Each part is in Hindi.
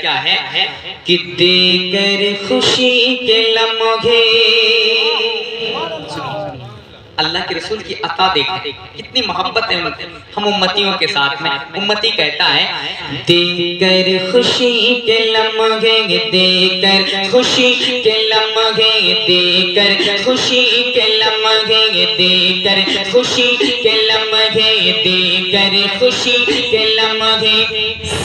क्या है कि देकर खुशी के लम्हे, अल्लाह के रसूल की अता देखें कितनी मोहब्बत है हम उम्मतियों के साथ में। उम्मती कहता है देकर खुशी के लम्हे, देकर खुशी के लम्हे, देकर खुशी के लम्हे, देकर खुशी के लम्हे, देकर खुशी के लम्हे,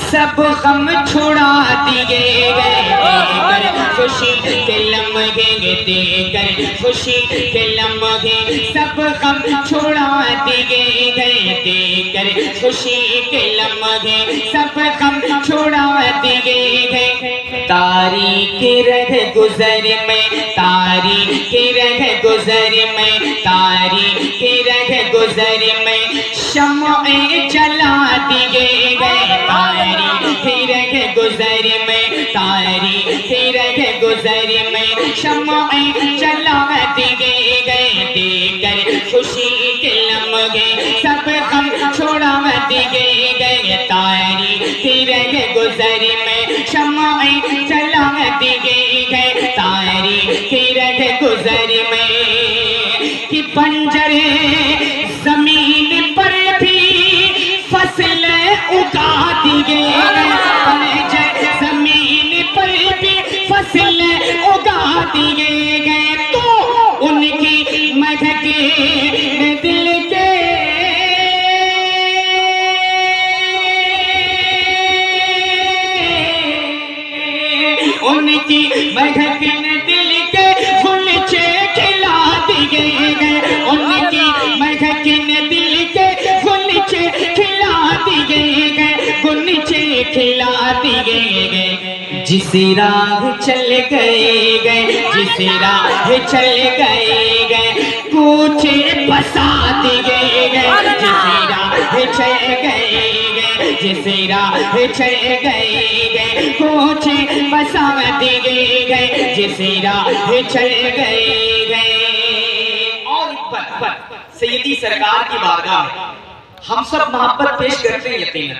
सब गम छुड़ा दिए गए, देकर खुशी के लम्हे, देकर खुशी के लम्हे, सब गम छुड़ा दिए गए, देकर खुशी के लम्हे, सब गम छुड़ा दिए गए। तारीख रह गुजर में, तारीख रह गुजर में, तारीख रह गुजर में, शम्ए जला दिए गए, तारीख रह गुजर में, तारीख रह गुजर में, शम्ए जला दिए गए, देकर खुशी के लम्हे, सब गम छोड़ा दिए गए, तारीख रह गुजर में, शम्ए जला दिए गए, तारीख रह गुजर में, कि बंजरे जमीन पर भी फसल उगा दिए गए, बंजर जमीन पर भी फसल उगा दिए गए, तो उनकी महके दिल के, उनकी महके दिल के गुलचे खिला दिए गए, उनकी महके दिल के गुलचे खिला दिए गए, गुलचे खिला दिए गए। जिस राह चल गए, जिस राह चल गए, पूछे बसा दिए गए, जिस राह चल गए, जिस राह चल गए, पूछे बसा दिए गए, जिस राह चल गए। और पर सैयदी सरकार की बारगाह में हम सब मोहब्बत पेश करते हैं यकीनन,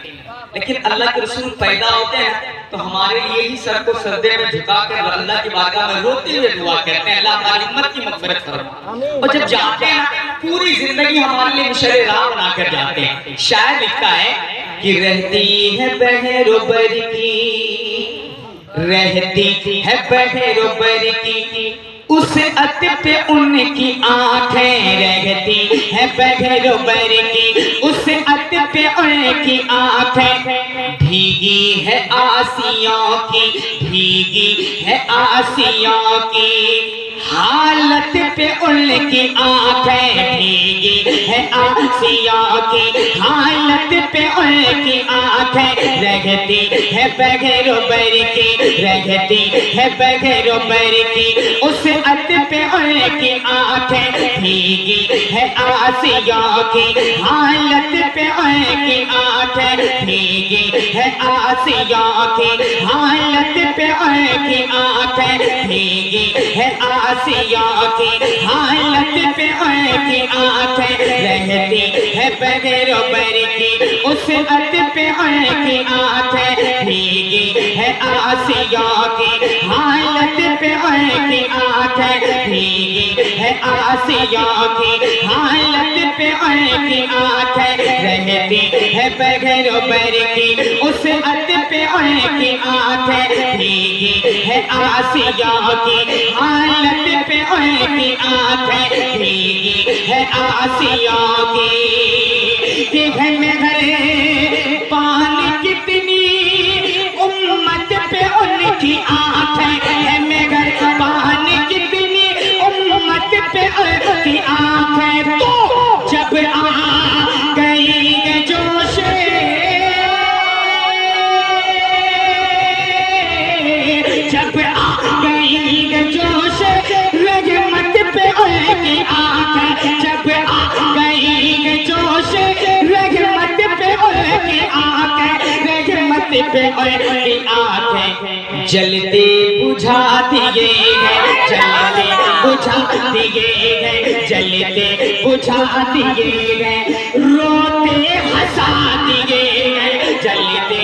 लेकिन अल्लाह के रसूल पैदा होते हैं तो हमारे लिए ही सर को सजदे में झुकाकर अल्लाह की बारगाह में रोते हुए दुआ करते हैं, अल्लाह हमारी उम्मत की मग़फ़िरत फरमा। और जब जाते हैं पूरी जिंदगी हमारे लिए मिशरे राह बनाकर जाते हैं। शायर लिखता है कि रहती है बहरोबर की, रहती है बहरोबर की, उस अत पे उनकी आंखें, रहती है बहरोबर की, उस अत पे उनकी आंखें, भीगी है आसियों की, भीगी है आसियों की, हालत पे उनकी आंखें, भीगी है आसियों की, हालत पे उनकी आंखें, रहती है बहरोबर की, रहती है बहरोबर की, उस अत पे उनकी आंखें, भीगी है आसियों की, हालत पे उनकी आंखें, भीगी है आसियों की, हालत पे उनकी आंखें, भीगी है आसियों की, हालत पे उनकी आंखें, रहती है बहरोबर की, उस अत पे उनकी आंखें, भीगी है आसियों की, हालत पे उनकी आंखें, भीगी है आसियों की, हालत पे उनकी आंखें, रहती है बहरोबर की, उस अत पे उनकी आंखें, भीगी है आसियों की, हालत पे उनकी आंखें, भीगी है आसियों की, कि घर में घरे पानी कितनी उम्मत पे उनकी आंखें, घर में घर पानी कितनी उम्मत पे उनकी आंखें, तो जब आ गई जोश, जब आ गई जोश, रहमत पे उनकी आंखें, जब आ गई जोश, रहमत पे उनकी आंखें, रहमत पे उनकी आंखें, जलते बुझा दिए गए, जलते बुझा दिए गए, जलते बुझा दिए गए, रोते हंसा दिए गए, जलते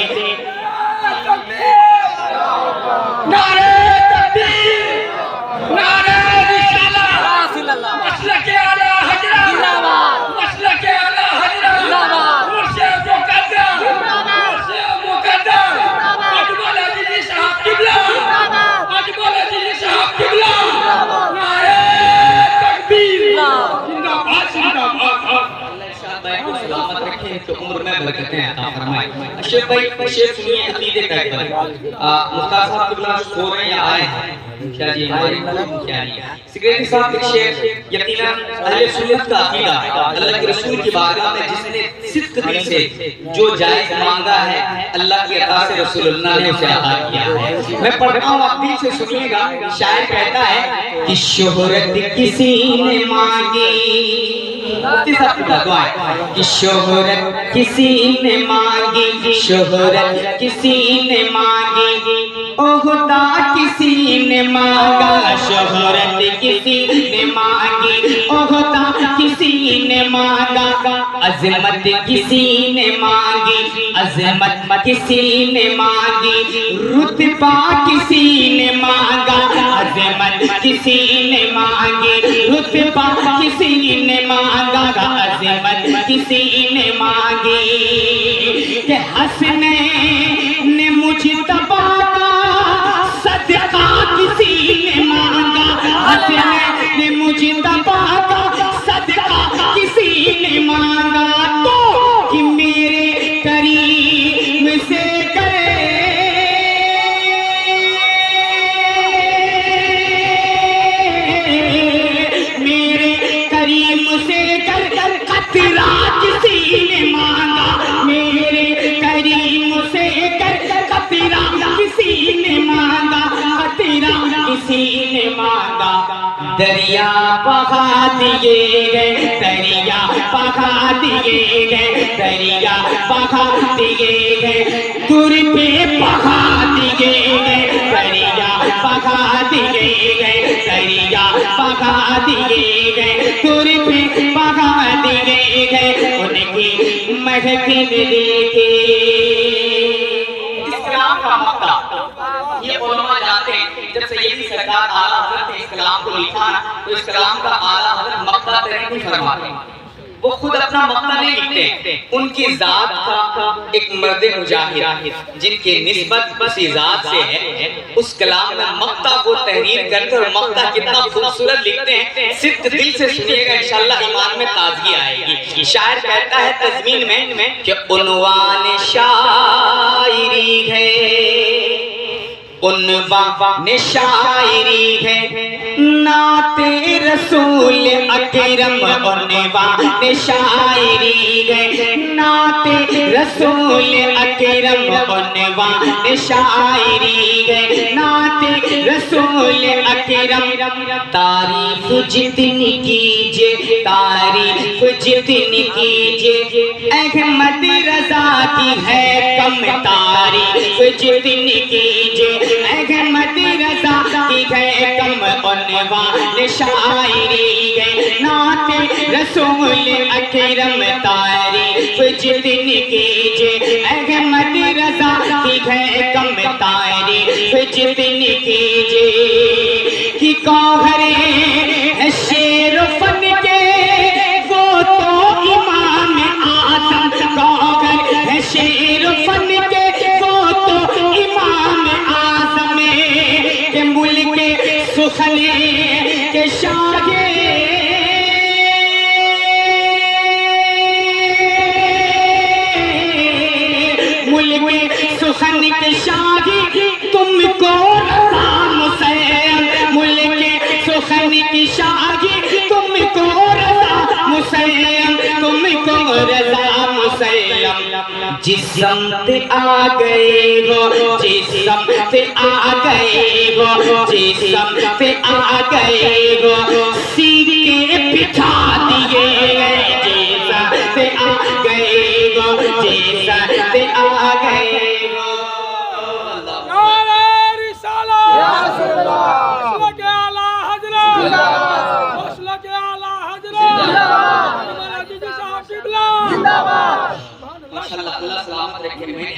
बरकतें अता फरमाए। अशरफ भाई शेर सुनिए अकीदे का एक मुख्तार साहब किबला सो रहे हैं या आए हैं क्या जी हमारे क्या नहीं सिक्रेटरी साहब के शेर यकीनन अहले सुन्नत का अकीदा है। अल्लाह के रसूल की बारगाह में जिसने सिद्क दिल से जो जायज मांगा है अल्लाह की अता से रसूलुल्लाह ने उसे अता किया है। मैं पढ़ता हूँ आप दिल से सुनिएगा। शायर कहता है कि शोहरत किसी ने मांगी कि शोहरत किसी ने मांगी शोहरत किसी ने मांगी ओहदा किसी ने मांगा शोहरत किसी ने मांगी ओहदा किसी ने मांगा अजमत किसी ने मांगी अजमत किसी ने मांगी रुतबा किसी ने मांगा अजमत किसी ने मांगी रुतबा किसी ने मांगा अजमत किसी ने मांगी कि हसने ने मुझे तबा सदका किसी ने मांगा हसने ने मुझे तबा सदका किसी ने मांगा तो कि मेरे करीम से करे मेरे करीम से कर खतरा किसी ने मांगा मेरे करीम से कर खतरा किसी ने मांगा खतरा किसी ने मांगा दरिया बहा दिए गए दरिया बहा दिए गए दरिया बहा दिए गए दूर पे बहा दिए गए दरिया बहा दिए गए दरिया बहा दिए गए दूर पे बहा दिए गए उनकी महक देखे इस कलाम का मक्ता ये उलमा जानते हैं। जब सैयदी सरकार आला हज़रत ने इस कलाम को लिखा ना तो इस कलाम का आला हज़रत मक्ता तरीक़ नहीं फरमाते। वो खुद अपना मक्ता नहीं लिखते। उनकी जात का एक मर्द मुजाहिद जिनकी निस्बत उसी जात से है उस कलाम में मक्ता को तहरीर करते और मक्ता कितना खूबसूरत लिखते हैं। सिर्फ दिल से सुनिएगा इंशाअल्लाह ईमान में ताजगी आएगी। शायर कहता है तज़मीन में कि उन्वान शायरी है उन्वान शायरी है नाते रसूल अकरम उन्वान शायरी है नाते रसूल अकरम उन्वान शायरी है नाते रसूल अकरम तारीफ जितनी कीजिए तारीफ जितनी कीजिए अहमद रजा की है कम तारीफ जितनी कीजिए अहमद रजा की है कम उन्वान शायरी है नाते रसूल अकरम तारीफ जितनी कीजिए अहमद रजा की है कम तारीफ जितनी कीजिए कि कौहरे है शेर फन के वो तो इमाम आज़म कौहर है शेर फन के वो तो इमाम आज़म के मुल्क सुखने के शाहे मुल्क सुखन के शाहे तुमको रज़ा मुसैयम मुल्क सुखन की शाहे तुमको रज़ा मुसैयम तुमको रज़ा मुसैयम जिस समत आ गए हो जिस समत आ गए हो जिस समत आ गए हो सीके बिठा दिए गए जिस समत आ गए हो जिस समत आ गए हो। माशाअल्लाह अल्लाह सलामत रखे। मैंने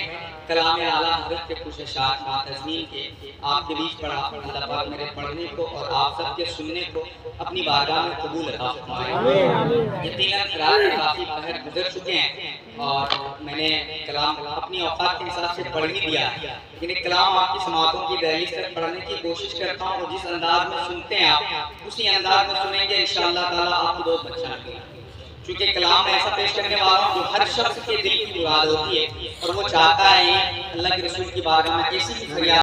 कलाम आला हज़रत के कुछ अशार तज़मीन के आपके बीच पढ़ा। अल्लाह पाक मेरे पढ़ने को और आप सबके सुनने को अपनी बारगाह में कबूल अता फरमाए। यकीनन रात काफ़ी पहर गुजर चुके हैं और मैंने कलाम अपनी औकात के हिसाब से पढ़ ही दिया, लेकिन कलाम आपकी समातों की दहलीज तक पढ़ने की कोशिश करता हूँ और जिस अंदाज में सुनते हैं आप उसी अंदाज में सुनेंगे इंशाअल्लाह ताला आपको बहुत अच्छा लगेगा। चूंकि कलाम में ऐसा पेश करने वाला हूँ जो हर शख्स के दिल की मुराद होती है और वो चाहता है अल्लाह के रसूल की बारगाह में ऐसी की फरियाद